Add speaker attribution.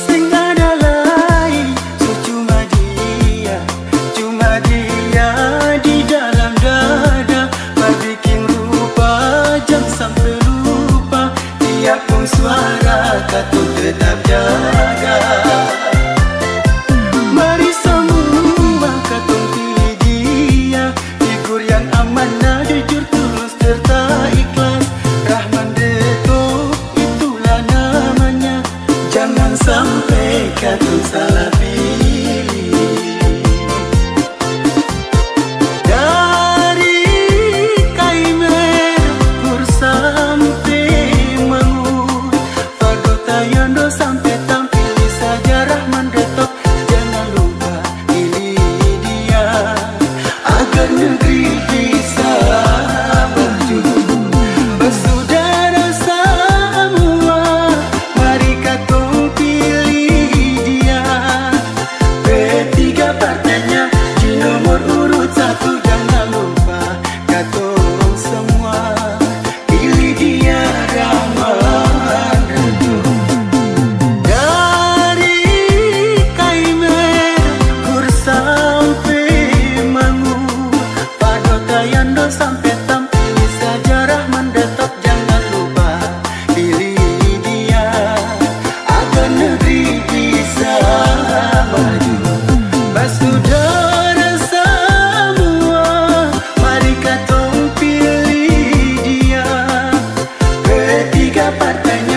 Speaker 1: Sing ada lain, so cuma dia di dalam dada. Bikin rupa, jangan sampai lupa, dia pun suara kata tetap jaga. Mari semua katong pilih dia, figur yang amanah, jujur, tulus, serta ikhlas. Rahman Dato' itulah namanya, jangan sampai katong salah pilih. Dari Kaimer Pur sampai Mangun, Fado Tayando sampai tampil saja Rahman Dato'. Jangan lupa pilih dia agar negeri bisa maju. Bersaudara semua, mari katong pilih dia. P3 partainya di nomor urut 1. Jangan lupa katong semua pilih dia, Rahman Dato'. Dari Kaimer Pur sampai Mangun, Fado Tayando sampai tampil saja Rahman Dato'. Jangan lupa pilih dia agar negeri bisa maju. Bersaudara semua, mari katong pilih dia. P3 partainya